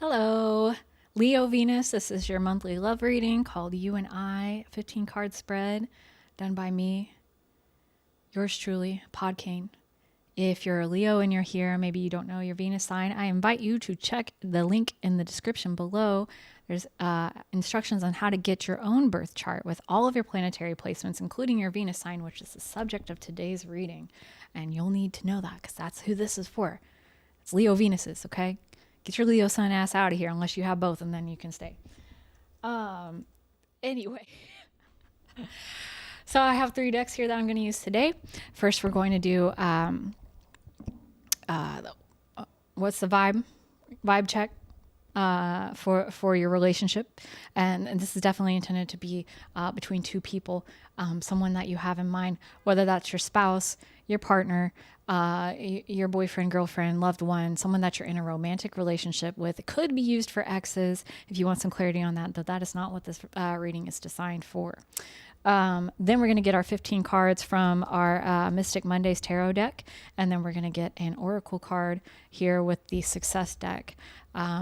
Hello, Leo Venus. This is your monthly love reading called You and I, 15 card spread done by me, yours truly, Podkane. If you're a Leo and you're here, maybe you don't know your Venus sign, I invite you to check the link in the description below. There's instructions on how to get your own birth chart with all of your planetary placements, including your Venus sign, which is the subject of today's reading. And you'll need to know that because that's who this is for. It's Leo Venuses, okay? Get your Leo sun ass out of here unless you have both, and then you can stay. Anyway. So I have 3 decks here that I'm going to use today. First, we're going to do what's the vibe check for your relationship, and this is definitely intended to be between 2 people, someone that you have in mind, whether that's your spouse, your partner, your boyfriend, girlfriend, loved one, someone that you're in a romantic relationship with. It could be used for exes if you want some clarity on that, though that is not what this reading is designed for. Then we're going to get our 15 cards from our Mystic Mondays tarot deck, and then we're going to get an oracle card here with the success deck,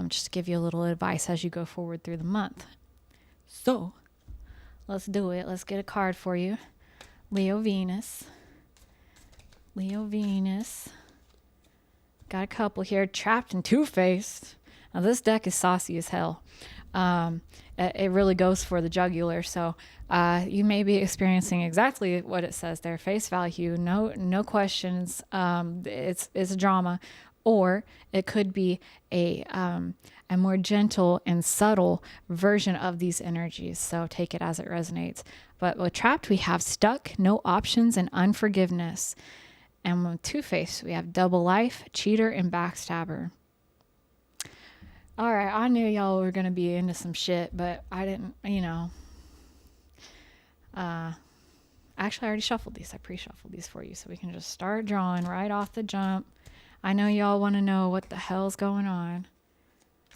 just to give you a little advice as you go forward through the month. So let's do it. Let's get a card for you. Leo Venus. Leo Venus. Got a couple here. Trapped and Two-Faced. Now this deck is saucy as hell. It really goes for the jugular. So you may be experiencing exactly what it says there, face value, no questions. It's a drama, or it could be a more gentle and subtle version of these energies. So take it as it resonates. But with Trapped, we have stuck, no options, and unforgiveness. And with Two-Faced, we have double life, cheater, and backstabber. All right, I knew y'all were going to be into some shit, but I didn't, actually, I already shuffled these. I pre-shuffled these for you, so we can just start drawing right off the jump. I know y'all want to know what the hell's going on.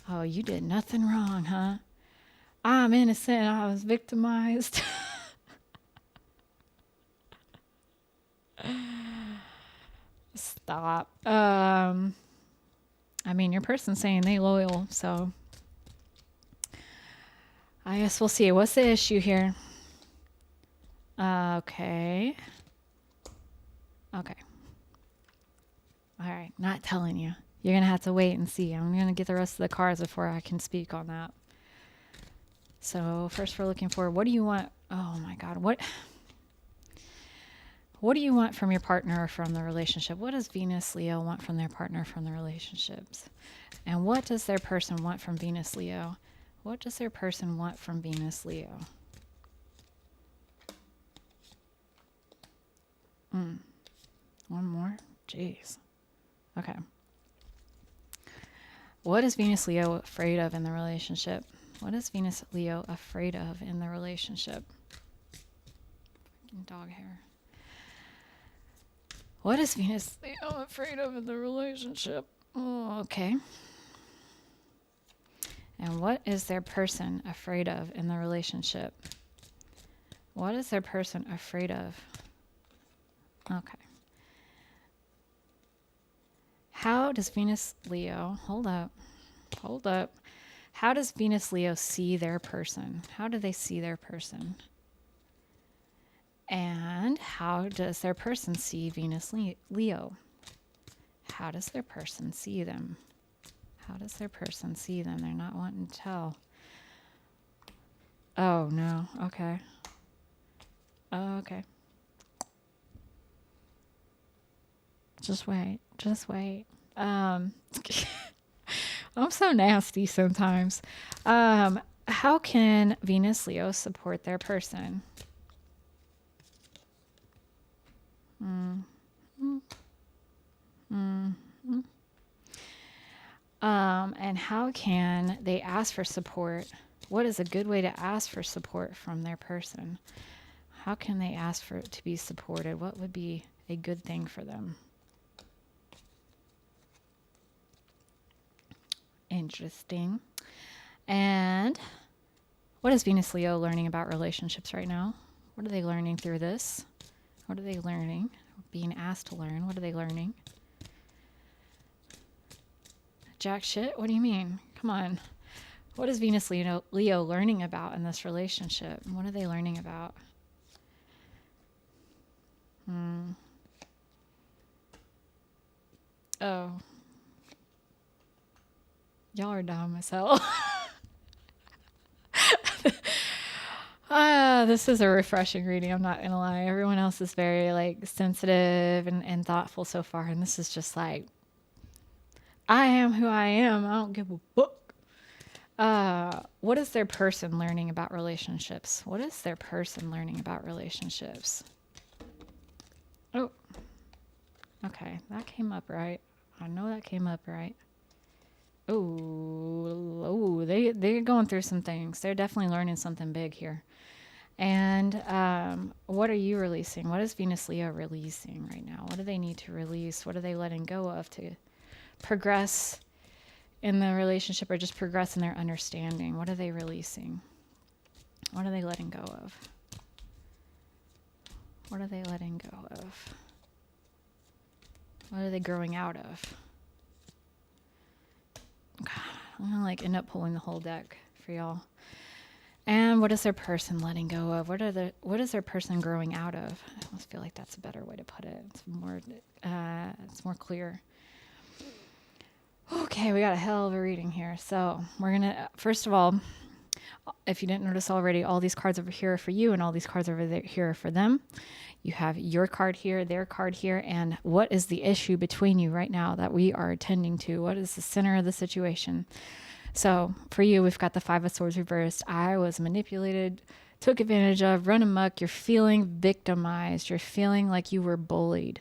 Oh, you did nothing wrong, huh? I'm innocent. I was victimized. Stop. I mean, your person's saying they loyal, so I guess we'll see. What's the issue here? Okay. All right, not telling you. You're going to have to wait and see. I'm going to get the rest of the cards before I can speak on that. So first we're looking for, what do you want? Oh my God, what do you want from your partner or from the relationship? What does Venus Leo want from their partner, from the relationships? And what does their person want from Venus Leo? What does their person want from Venus Leo? One more? Jeez. Okay. What is Venus Leo afraid of in the relationship? What is Venus Leo afraid of in the relationship? Freaking dog hair. What is Venus Leo afraid of in the relationship? Oh, okay. And what is their person afraid of in the relationship? What is their person afraid of? Okay. How does Venus Leo, hold up. How does Venus Leo see their person? How do they see their person? And how does their person see Venus Leo? How does their person see them? How does their person see them? They're not wanting to tell. Oh, no. Okay. Okay. Just wait. I'm so nasty sometimes. How can Venus Leo support their person? And how can they ask for support? What is a good way to ask for support from their person? How can they ask for it to be supported? What would be a good thing for them? Interesting. And what is Venus Leo learning about relationships right now? What are they learning through this? What are they learning? Being asked to learn. What are they learning? Jack shit? What do you mean? Come on. What is Venus Leo learning about in this relationship? What are they learning about? Oh. Y'all are dumb as hell. This is a refreshing reading. I'm not gonna lie. Everyone else is very like sensitive and thoughtful so far, and this is just like, I am who I am. I don't give a fuck. What is their person learning about relationships? What is their person learning about relationships? Oh, okay, that came up right. I know that came up right. Oh, they're going through some things. They're definitely learning something big here. And what are you releasing? What is Venus Leo releasing right now? What do they need to release? What are they letting go of to progress in the relationship, or just progress in their understanding? What are they releasing? What are they letting go of? What are they letting go of? What are they growing out of? God, I'm gonna like end up pulling the whole deck for y'all. And what is their person letting go of? What is their person growing out of? I almost feel like that's a better way to put it. It's more clear. Okay, we got a hell of a reading here. So we're gonna, first of all, if you didn't notice already, all these cards over here are for you and all these cards over here are for them. You have your card here, their card here, and what is the issue between you right now that we are attending to? What is the center of the situation? So for you, we've got the Five of Swords reversed. I was manipulated, took advantage of, run amok. You're feeling victimized. You're feeling like you were bullied.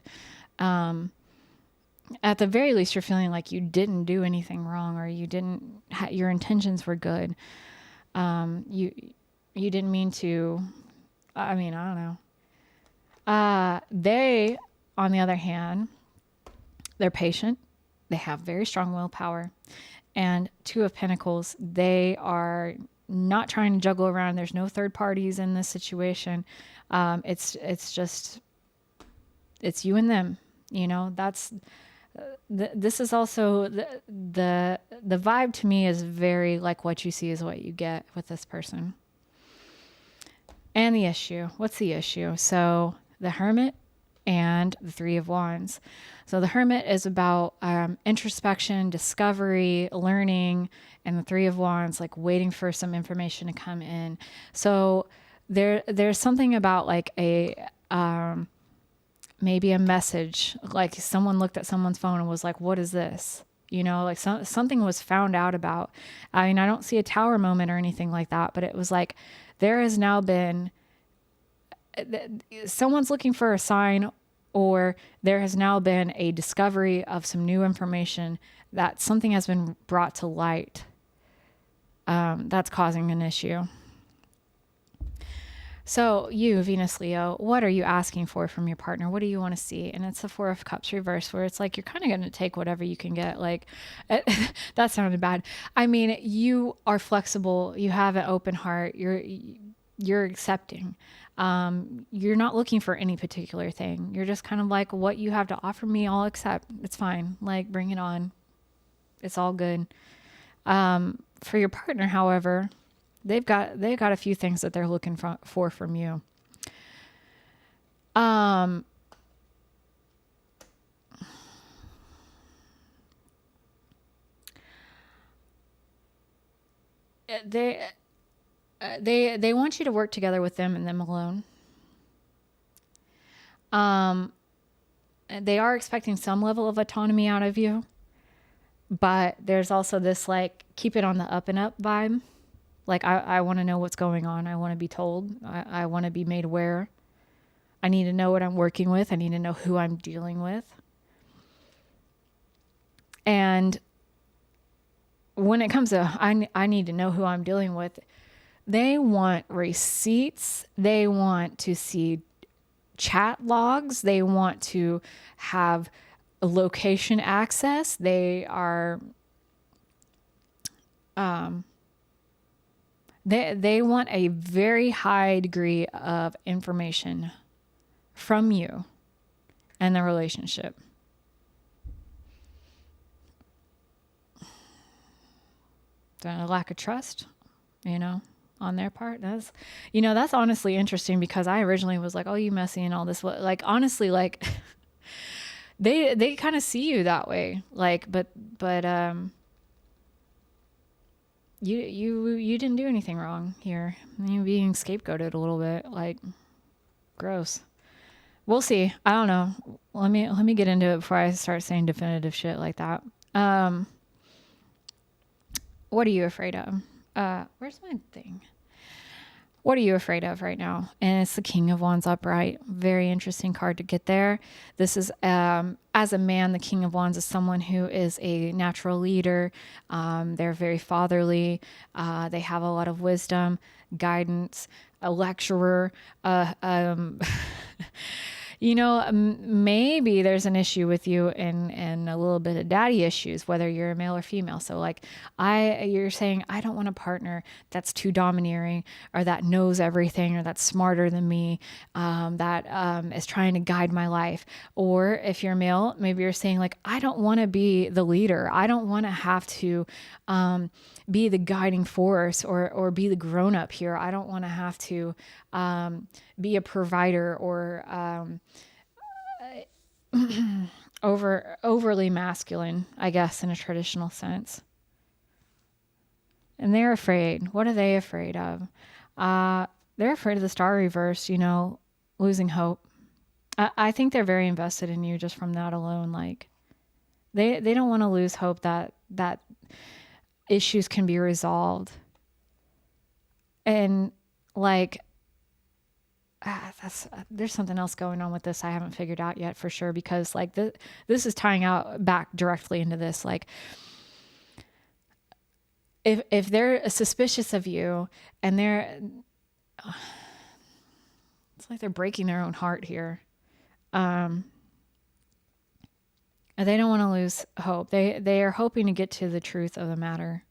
At the very least, you're feeling like you didn't do anything wrong, or you didn't, your intentions were good. You didn't mean to, I mean, I don't know. They, on the other hand, they're patient. They have very strong willpower. And Two of Pentacles, they are not trying to juggle around. There's no third parties in this situation. It's you and them. You know, that's this is also the vibe to me is very like what you see is what you get with this person. And the issue. What's the issue? So the Hermit and the Three of Wands. So the Hermit is about introspection, discovery, learning, and the Three of Wands, like waiting for some information to come in. So there's something about like a maybe a message, like someone looked at someone's phone and was like, what is this? You know, like something was found out about. I mean, I don't see a tower moment or anything like that, but it was like there has now been, someone's looking for a sign, or there has now been a discovery of some new information that something has been brought to light that's causing an issue. So you, Venus Leo, what are you asking for from your partner? What do you want to see? And it's the Four of Cups reverse, where it's like you're kind of going to take whatever you can get. Like, that sounded bad. I mean, you are flexible. You have an open heart. You're accepting. You're not looking for any particular thing. You're just kind of like, what you have to offer me, I'll accept. It's fine. Like, bring it on. It's all good. For your partner, however, they've got a few things that they're looking for from you. They want you to work together with them and them alone. They are expecting some level of autonomy out of you, but there's also this like keep it on the up and up vibe. Like I want to know what's going on. I want to be told. I want to be made aware. I need to know what I'm working with. I need to know who I'm dealing with. And when it comes to I need to know who I'm dealing with, they want receipts. They want to see chat logs. They want to have location access. They are they want a very high degree of information from you and the relationship. A lack of trust, you know, on their part. That's honestly interesting, because I originally was like, oh, you messy and all this. Like, honestly, like they kind of see you that way. Like, but you didn't do anything wrong here. You're being scapegoated a little bit. Like, gross. We'll see. I don't know. Let me get into it before I start saying definitive shit like that. What are you afraid of? Where's my thing? What are you afraid of right now? And it's the King of Wands upright. Very interesting card to get there. This is, as a man, the King of Wands is someone who is a natural leader. They're very fatherly. They have a lot of wisdom, guidance, a lecturer. Maybe there's an issue with you and a little bit of daddy issues, whether you're a male or female. So like you're saying, I don't want a partner that's too domineering, or that knows everything, or that's smarter than me, that is trying to guide my life. Or if you're male, maybe you're saying like, I don't want to be the leader. I don't want to have to be the guiding force or be the grown up here. I don't want to have to be a provider or overly masculine, I guess, in a traditional sense. And they're afraid. What are they afraid of? They're afraid of the star reverse, losing hope. I think they're very invested in you just from that alone. Like they don't want to lose hope that issues can be resolved. And like, there's something else going on with this I haven't figured out yet for sure, because like this is tying out back directly into this. Like if they're suspicious of you and it's like they're breaking their own heart here. And they don't want to lose hope. They are hoping to get to the truth of the matter.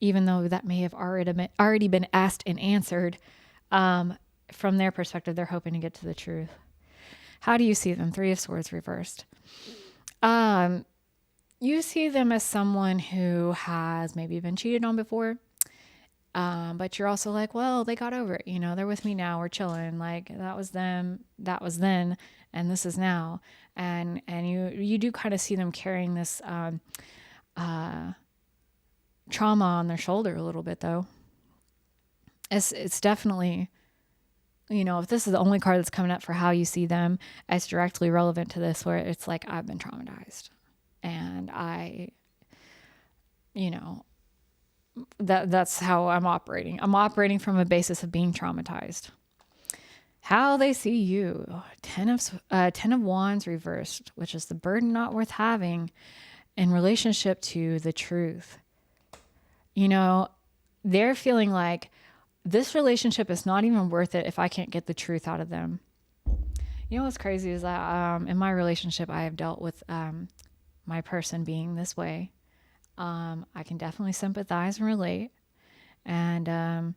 Even though that may have already been asked and answered. From their perspective, they're hoping to get to the truth. How do you see them? Three of Swords reversed. You see them as someone who has maybe been cheated on before. But you're also like, well, they got over it. They're with me now. We're chilling. Like that was them. That was then. And this is now. And you do kind of see them carrying this, trauma on their shoulder a little bit though. It's definitely, if this is the only card that's coming up for how you see them, it's directly relevant to this, where it's like, I've been traumatized and that's how I'm operating. I'm operating from a basis of being traumatized. How they see you. 10 of Wands reversed, which is the burden not worth having in relationship to the truth. They're feeling like, this relationship is not even worth it if I can't get the truth out of them. What's crazy is that in my relationship, I have dealt with my person being this way. I can definitely sympathize and relate. And,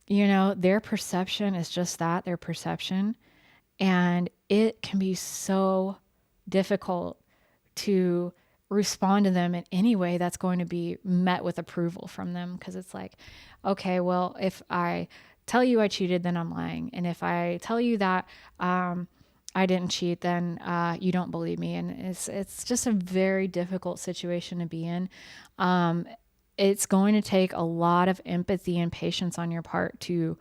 their perception is just that, their perception. And it can be so difficult to respond to them in any way that's going to be met with approval from them. Because it's like, okay, well, if I tell you I cheated, then I'm lying. And if I tell you that I didn't cheat, then you don't believe me. And it's just a very difficult situation to be in. It's going to take a lot of empathy and patience on your part to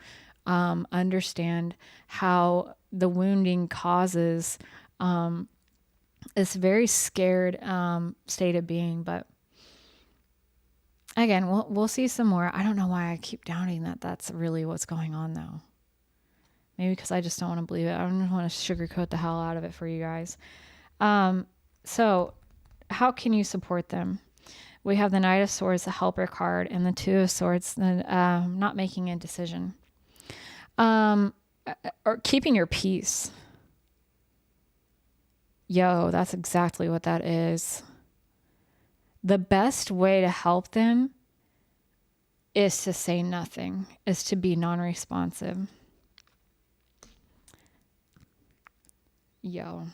understand how the wounding causes this very scared state of being. But again, we'll see some more. I don't know why I keep doubting that that's really what's going on though. Maybe because I just don't want to believe it. I don't want to sugarcoat the hell out of it for you guys. So how can you support them? We have the Knight of Swords, the Helper card, and the Two of Swords, the not making a decision. Or keeping your peace. Yo, that's exactly what that is. The best way to help them is to say nothing, is to be non-responsive. Yo.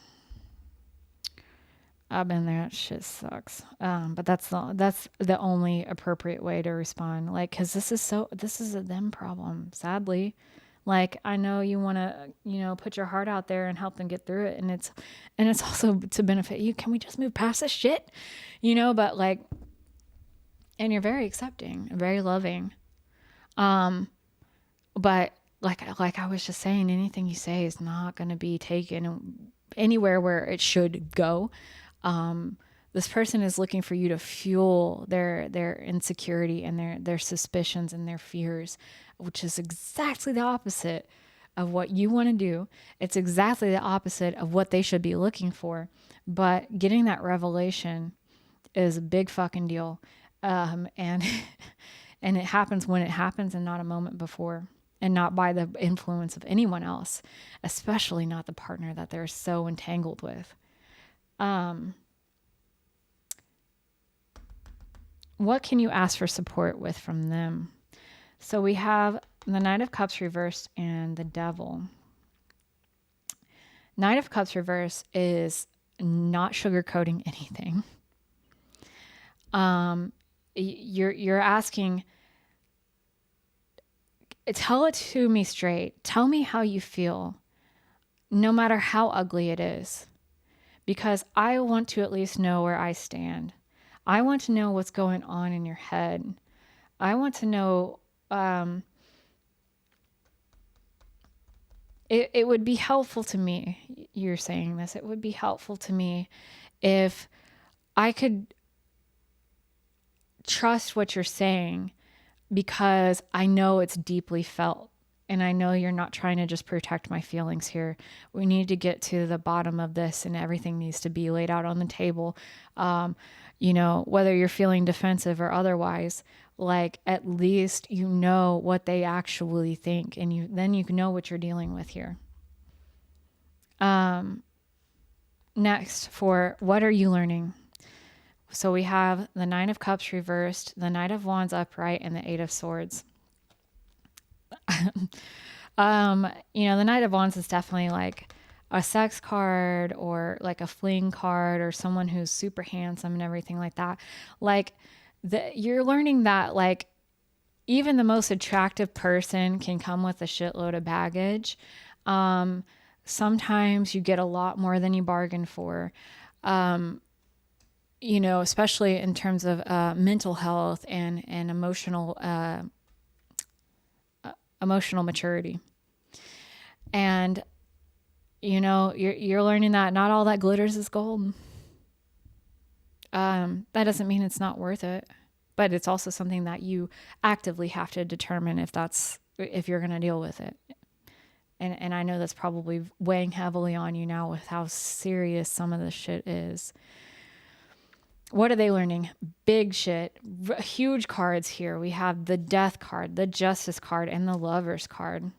I've been there. That shit sucks. But that's the only appropriate way to respond. Like, cause this is a them problem, sadly. Like, I know you want to, put your heart out there and help them get through it. And it's also to benefit you. Can we just move past this shit? But like, and you're very accepting, very loving. But like I was just saying, anything you say is not going to be taken anywhere where it should go. This person is looking for you to fuel their insecurity and their suspicions and their fears, which is exactly the opposite of what you want to do. It's exactly the opposite of what they should be looking for. But getting that revelation is a big fucking deal. And and it happens when it happens and not a moment before, and not by the influence of anyone else, especially not the partner that they're so entangled with. What can you ask for support with from them? So we have the Knight of Cups reversed and the Devil. Knight of Cups reversed is not sugarcoating anything. You're asking, tell it to me straight. Tell me how you feel, no matter how ugly it is, because I want to at least know where I stand. I want to know what's going on in your head. I want to know, it would be helpful to me. You're saying this. It would be helpful to me if I could trust what you're saying, because I know it's deeply felt. And I know you're not trying to just protect my feelings here. We need to get to the bottom of this, and everything needs to be laid out on the table. Whether you're feeling defensive or otherwise, like, at least you know what they actually think, and then you know what you're dealing with here. Next, for what are you learning? So we have the Nine of Cups reversed, the Knight of Wands upright, and the Eight of Swords. The Knight of Wands is definitely like a sex card, or like a fling card, or someone who's super handsome and everything like that. Like, you're learning that, like, even the most attractive person can come with a shitload of baggage. Sometimes you get a lot more than you bargained for. Especially in terms of mental health and emotional maturity. And you're learning that not all that glitters is gold. That doesn't mean it's not worth it, but it's also something that you actively have to determine if you're going to deal with it. And I know that's probably weighing heavily on you now with how serious some of this shit is. What are they learning? Big shit. Huge cards here. We have the Death card, the Justice card, and the Lovers card.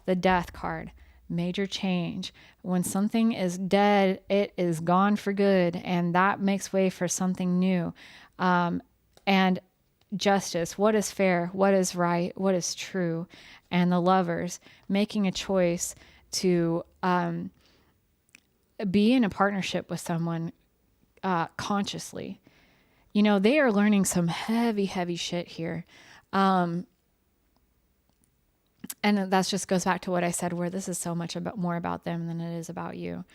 The Death card. Major change. When something is dead, it is gone for good, and that makes way for something new. And Justice. What is fair? What is right? What is true? And the Lovers. Making a choice to be in a partnership with someone consciously. They are learning some heavy, heavy shit here. And that just goes back to what I said, where this is so much more about them than it is about you.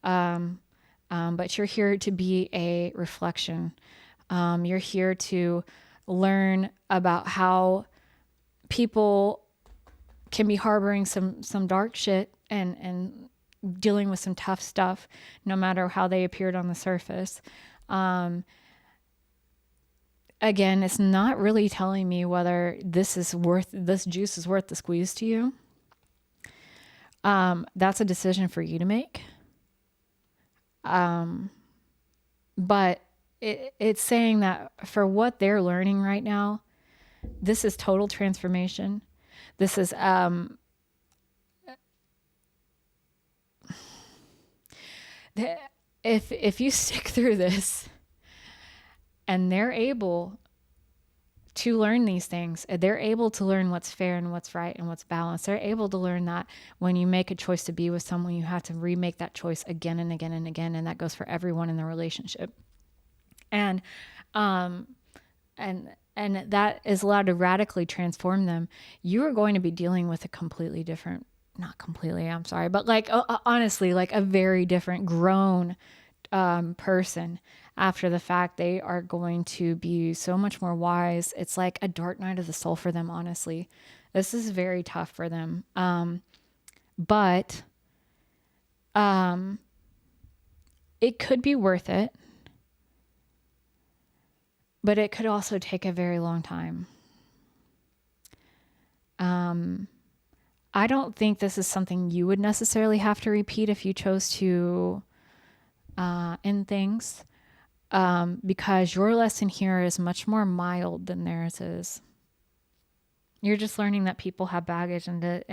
But you're here to be a reflection. You're here to learn about how people can be harboring some dark shit and dealing with some tough stuff, no matter how they appeared on the surface. Again, it's not really telling me whether this juice is worth the squeeze to you. That's a decision for you to make. But it's saying that for what they're learning right now, this is total transformation. This is, if you stick through this, and they're able to learn these things. They're able to learn what's fair and what's right and what's balanced. They're able to learn that when you make a choice to be with someone, you have to remake that choice again and again and again. And that goes for everyone in the relationship. And, and that is allowed to radically transform them. You are going to be dealing with a completely different, not completely, I'm sorry, but like, honestly, like a very different grown person after the fact. They are going to be so much more wise. It's like a dark night of the soul for them, honestly. This is very tough for them. But it could be worth it, but it could also take a very long time. I don't think this is something you would necessarily have to repeat if you chose to end things, because your lesson here is much more mild than theirs is. You're just learning that people have baggage and then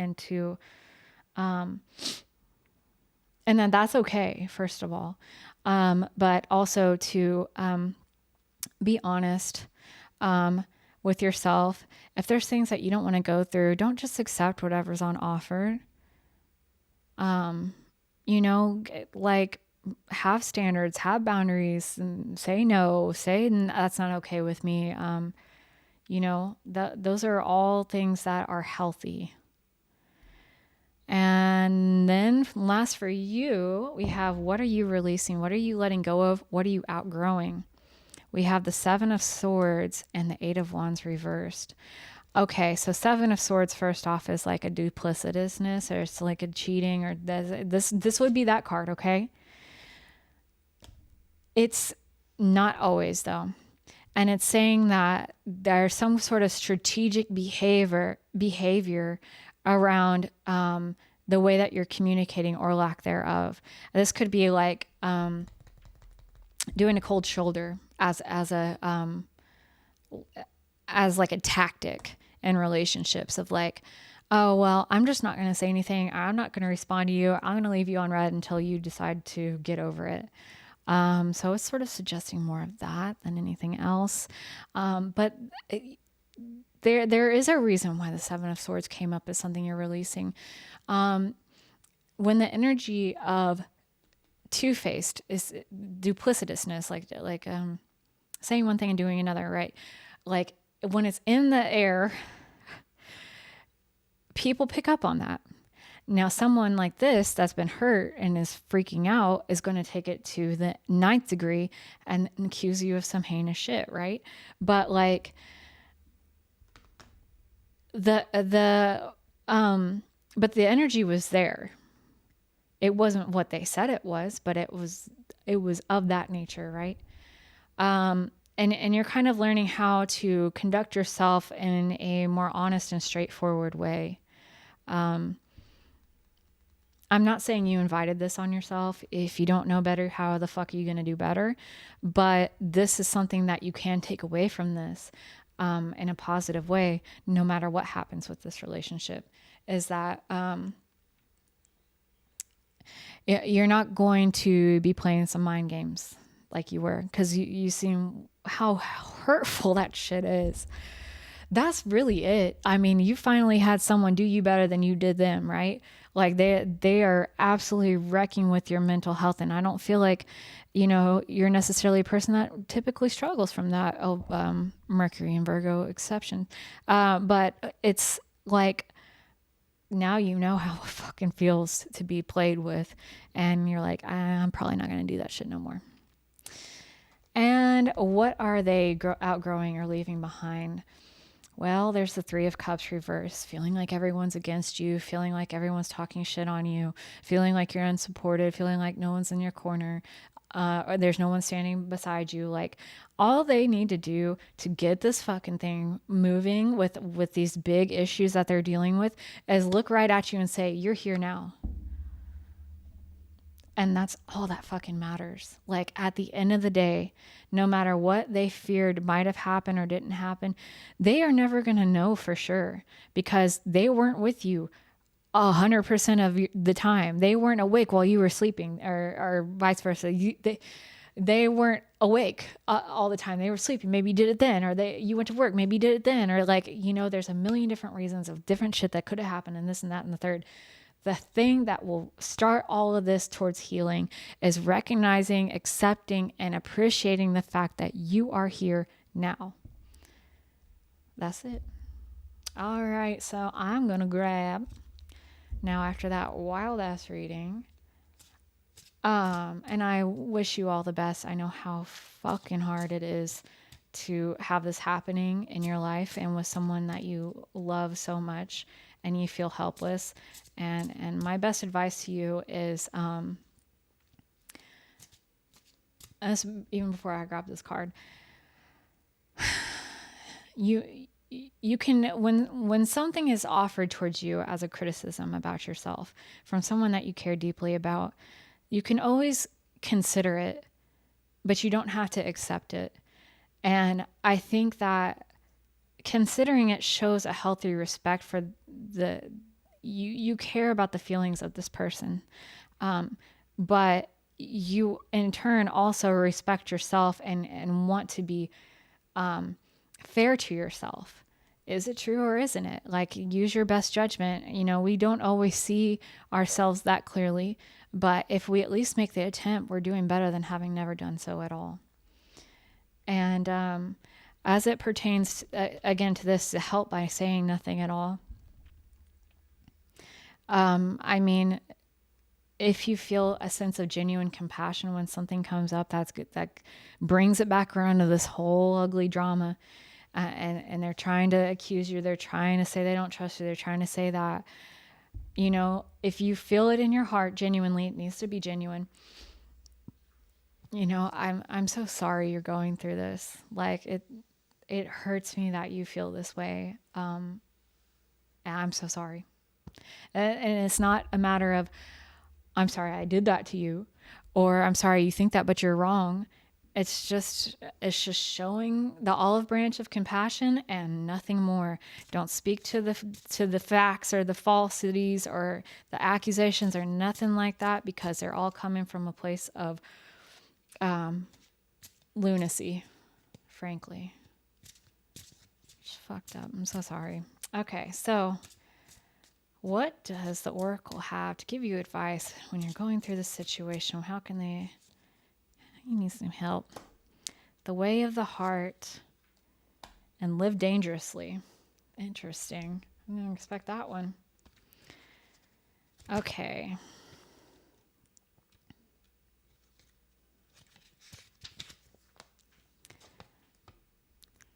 that's okay, first of all. But also to be honest with yourself. If there's things that you don't want to go through, don't just accept whatever's on offer. Like, have standards, have boundaries, and say no, say that's not okay with me. Those are all things that are healthy. And then last for you, we have, what are you releasing? What are you letting go of? What are you outgrowing? We have the Seven of Swords and the Eight of Wands reversed. Okay, so Seven of Swords, first off, is like a duplicitousness, or it's like a cheating, or this would be that card, okay? It's not always, though. And it's saying that there's some sort of strategic behavior around the way that you're communicating, or lack thereof. This could be like doing a cold shoulder as like a tactic in relationships, of like, oh, well, I'm just not going to say anything. I'm not going to respond to you. I'm going to leave you on red until you decide to get over it. So it's sort of suggesting more of that than anything else. But there is a reason why the Seven of Swords came up as something you're releasing. When the energy of two-faced is duplicitousness, like saying one thing and doing another, right? Like when it's in the air, people pick up on that. Now, someone like this that's been hurt and is freaking out is going to take it to the 9th degree and accuse you of some heinous shit, right? But like but the energy was there. It wasn't what they said it was, but it was of that nature, right? And you're kind of learning how to conduct yourself in a more honest and straightforward way. I'm not saying you invited this on yourself. If you don't know better, how the fuck are you going to do better? But this is something that you can take away from this in a positive way, no matter what happens with this relationship, is that you're not going to be playing some mind games like you were, because you seen how hurtful that shit is. That's really it. I mean, you finally had someone do you better than you did them, right? Like they are absolutely wrecking with your mental health. And I don't feel like, you're necessarily a person that typically struggles from that Mercury and Virgo exception. But it's like, now you know how it fucking feels to be played with. And you're like, I'm probably not going to do that shit no more. And what are they outgrowing or leaving behind? Well, there's the Three of Cups reverse, feeling like everyone's against you, feeling like everyone's talking shit on you, feeling like you're unsupported, feeling like no one's in your corner, or there's no one standing beside you. Like, all they need to do to get this fucking thing moving with these big issues that they're dealing with is look right at you and say, you're here now. And that's all that fucking matters. Like, at the end of the day, no matter what they feared might have happened or didn't happen, they are never going to know for sure, because they weren't with you 100% of the time. They weren't awake while you were sleeping, or vice versa. They weren't awake all the time. They were sleeping. Maybe you did it then, or you went to work. Maybe you did it then, or like, there's a million different reasons of different shit that could have happened, and this and that and the third. The thing that will start all of this towards healing is recognizing, accepting, and appreciating the fact that you are here now. That's it. All right, so I'm going to grab now after that wild ass reading. And I wish you all the best. I know how fucking hard it is to have this happening in your life and with someone that you love so much and you feel helpless. And my best advice to you is, as even before I grab this card, you can, when something is offered towards you as a criticism about yourself from someone that you care deeply about, you can always consider it, but you don't have to accept it. And I think that considering it shows a healthy respect for you care about the feelings of this person. But you in turn also respect yourself and want to be fair to yourself. Is it true or isn't it? Like, use your best judgment. We don't always see ourselves that clearly, but if we at least make the attempt, we're doing better than having never done so at all. And as it pertains, again, to this, to help by saying nothing at all. I mean, if you feel a sense of genuine compassion when something comes up, that's good. That brings it back around to this whole ugly drama. And they're trying to accuse you. They're trying to say they don't trust you. They're trying to say that, if you feel it in your heart, genuinely, it needs to be genuine. I'm so sorry you're going through this. Like, it hurts me that you feel this way. And I'm so sorry. And it's not a matter of, I'm sorry I did that to you, or I'm sorry you think that, but you're wrong. It's just showing the olive branch of compassion and nothing more. Don't speak to the facts or the falsities or the accusations or nothing like that, because they're all coming from a place of lunacy, frankly. It's fucked up. I'm so sorry. Okay, so what does the Oracle have to give you advice when you're going through this situation? How can you need some help. The way of the heart and live dangerously. Interesting. I didn't expect that one. Okay.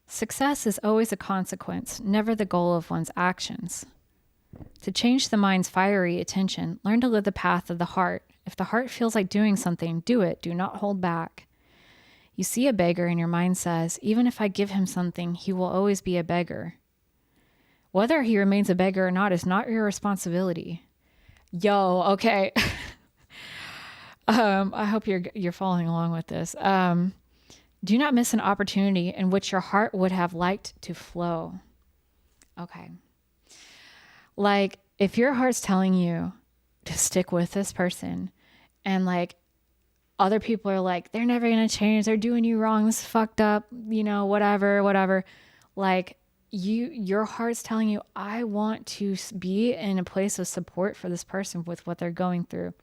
Success is always a consequence, never the goal of one's actions. To change the mind's fiery attention, learn to live the path of the heart. If the heart feels like doing something, do it. Do not hold back. You see a beggar and your mind says, even if I give him something, he will always be a beggar. Whether he remains a beggar or not is not your responsibility. Yo, okay. I hope you're following along with this. Do not miss an opportunity in which your heart would have liked to flow. Okay. Like, if your heart's telling you to stick with this person and like other people are like, they're never going to change, they're doing you wrong, this is fucked up, whatever. Like, your heart's telling you, I want to be in a place of support for this person with what they're going through.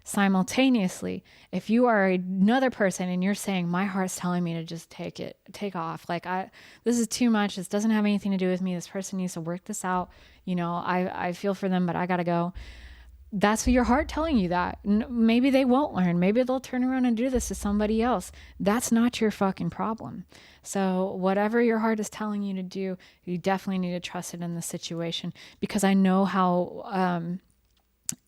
Simultaneously, if you are another person and you're saying, my heart's telling me to just take off. Like, this is too much. This doesn't have anything to do with me. This person needs to work this out. I feel for them, but I got to go. That's your heart telling you that. Maybe they won't learn. Maybe they'll turn around and do this to somebody else. That's not your fucking problem. So whatever your heart is telling you to do, you definitely need to trust it in the situation, because I know how,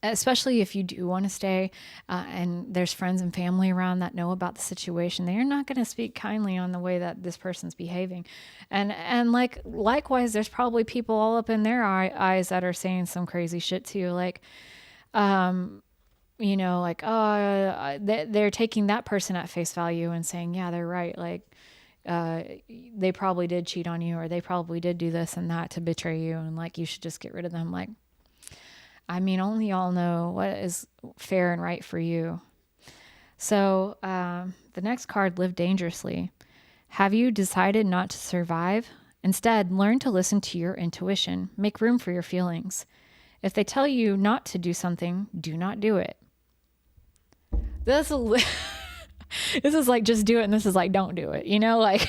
especially if you do want to stay and there's friends and family around that know about the situation, they're not going to speak kindly on the way that this person's behaving. And likewise, there's probably people all up in their eyes that are saying some crazy shit too. Like, they're taking that person at face value and saying, yeah, they're right. Like, they probably did cheat on you, or they probably did do this and that to betray you. And like, you should just get rid of them. Like, I mean, only y'all know what is fair and right for you. So the next card, Live Dangerously. Have you decided not to survive? Instead, learn to listen to your intuition. Make room for your feelings. If they tell you not to do something, do not do it. This is, this is like just do it, and this is like don't do it. Like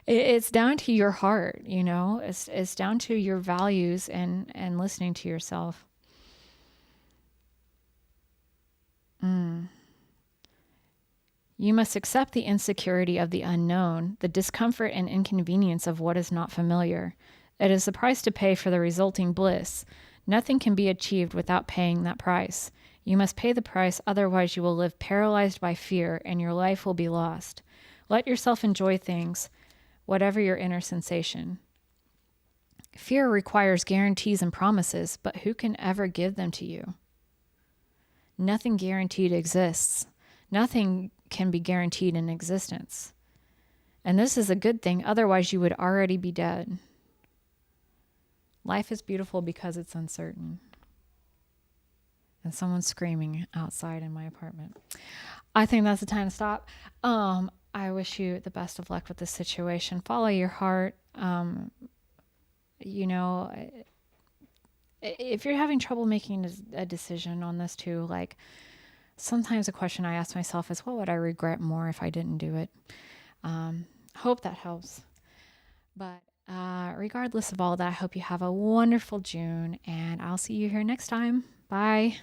it's down to your heart. It's down to your values and listening to yourself. You must accept the insecurity of the unknown, the discomfort and inconvenience of what is not familiar. It is the price to pay for the resulting bliss. Nothing can be achieved without paying that price. You must pay the price, otherwise, you will live paralyzed by fear and your life will be lost. Let yourself enjoy things, whatever your inner sensation. Fear requires guarantees and promises, but who can ever give them to you? Nothing guaranteed exists. Nothing can be guaranteed in existence. And this is a good thing, otherwise, you would already be dead. Life is beautiful because it's uncertain. And someone's screaming outside in my apartment. I think that's the time to stop. I wish you the best of luck with this situation. Follow your heart. If you're having trouble making a decision on this too, like sometimes a question I ask myself is, what would I regret more if I didn't do it? Hope that helps. But regardless of all that, I hope you have a wonderful June, and I'll see you here next time. Bye.